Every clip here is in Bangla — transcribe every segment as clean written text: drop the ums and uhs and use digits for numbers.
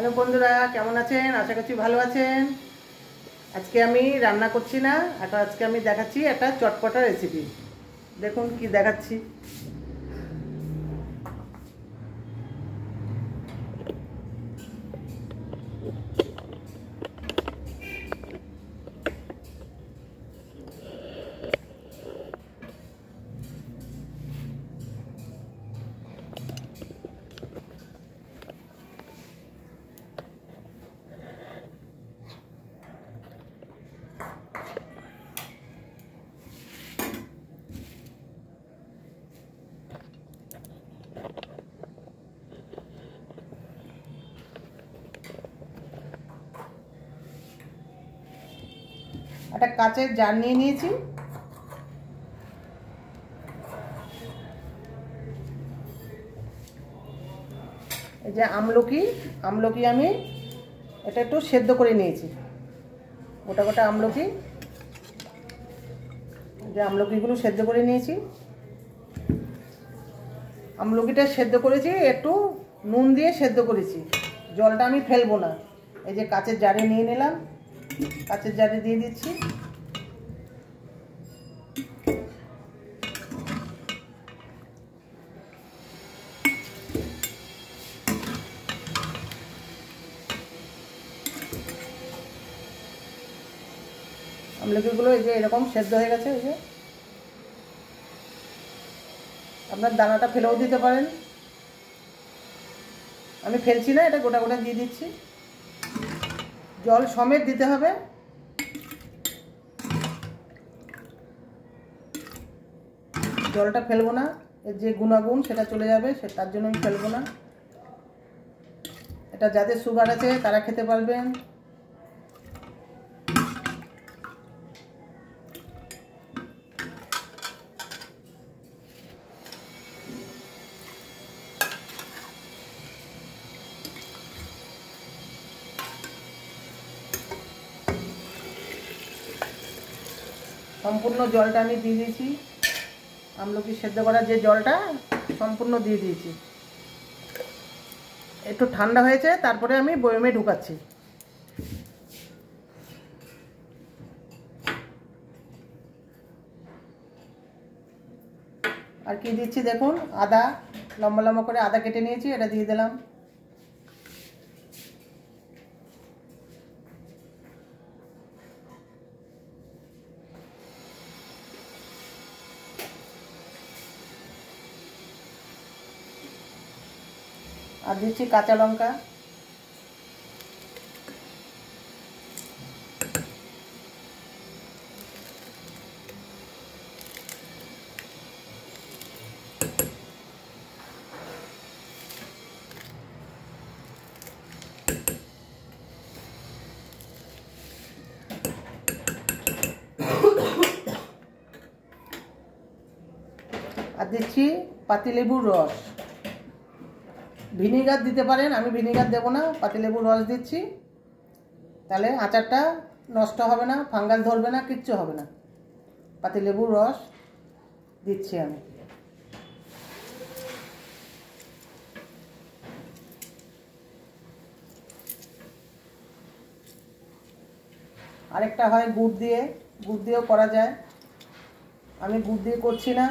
হ্যালো বন্ধুরা, কেমন আছেন? আশা করছি ভালো আছেন। আজকে আমি রান্না করছি না, আজকে আমি দেখাচ্ছি একটা চটপটা রেসিপি। দেখুন কি দেখাচ্ছি। একটা কাচের জার নিয়ে নিয়েছি। এই যে আমলকি আমি এটা একটু সেদ্ধ করে নিয়েছি। গোটা গোটা আমলকি, যে আমলকিগুলো সেদ্ধ করে নিয়েছি। আমলকিটা সেদ্ধ করেছি, একটু নুন দিয়ে সেদ্ধ করেছি। জলটা আমি ফেলবো না। এই যে কাচের জারে নিয়ে নিলাম, কাচের জারে দিয়ে দিচ্ছি। আমলকিগুলো এই যে এরকম সেদ্ধ হয়ে গেছে। এই যে আপনার দানাটা ফেলেও দিতে পারেন, আমি ফেলছি না, এটা গোটা গোটা দিয়ে দিচ্ছি। জল সমেত দিতে হবে। জলটা ফেলবো না, এর যে গুণাগুণ সেটা চলে যাবে, তার জন্য আমি ফেলবো না। এটা যাদের সুগার আছে তারা খেতে পারবেন। সম্পূর্ণ জলটা আমি দিয়ে দিয়েছি। আমলকি সেদ্ধ করার যে জলটা সম্পূর্ণ দিয়ে দিয়েছি। একটু ঠান্ডা হয়েছে, তারপরে আমি বয়মে ঢুকাচ্ছি। আর কি দিচ্ছি দেখুন, আদা, লম্বা লম্বা করে আদা কেটে নিয়েছি, এটা দিয়ে দিলাম। আর দিচ্ছি কাঁচা লঙ্কা। আর দিচ্ছি পাতিলেবুর রস। ভিনিগার দিতে পারেন, আমি ভিনিগার দেবো না, পাতিলেবুর রস দিচ্ছি। তাহলে আচারটা নষ্ট হবে না, ফাঙ্গাস ধরবে না, কিচ্ছু হবে না। পাতিলেবুর রস দিচ্ছি আমি। আরেকটা হয় গুড় দিয়ে, গুড় দিয়েও করা যায়, আমি গুড় দিয়ে করছি না।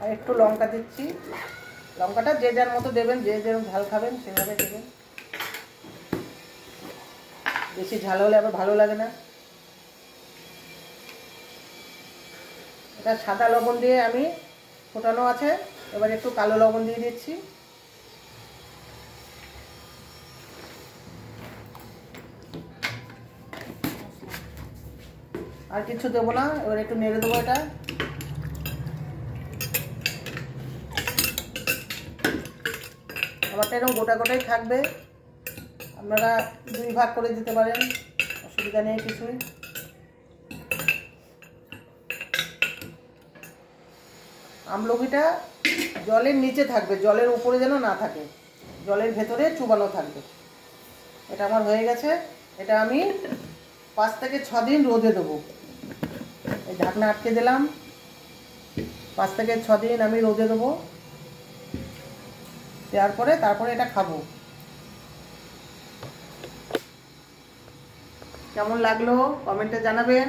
আর একটু লঙ্কা দিচ্ছি। লঙ্কাটা যে যার মতো দেবেন, যে যেরকম ঝাল খাবেন সেভাবে দেবেন। বেশি ঝাল হলে আবার ভালো লাগে না। এটা সাদা লবণ দিয়ে আমি ফোটানো আছে, এবার একটু কালো লবণ দিয়ে দিচ্ছি। আর কিছু দেবো না, এবার একটু নেড়ে দেবো। এটা আমারটা এরকম গোটা গোটাই থাকবে, আপনারা 2 ভাগ করে দিতে পারেন, অসুবিধা নেই কিছুই। আমলকিটা জলের নিচে থাকবে, জলের উপরে যেন না থাকে, জলের ভেতরে চুবানো থাকবে। এটা আমার হয়ে গেছে। এটা আমি 5 থেকে 6 দিন রোদে দেবো। এই ঢাকনা আটকে দিলাম, 5 থেকে 6 দিন আমি রোদে দেবো। দেওয়ার পরে তারপরে এটা খাবো। কেমন লাগলো কমেন্টে জানাবেন,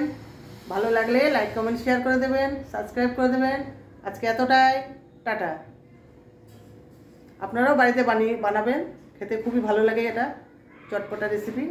ভালো লাগলে লাইক কমেন্ট শেয়ার করে দেবেন, সাবস্ক্রাইব করে দেবেন। আজকে এতটাই, টাটা। আপনারাও বাড়িতে বানাবেন, খেতে খুবই ভালো লাগে, এটা চটপটা রেসিপি।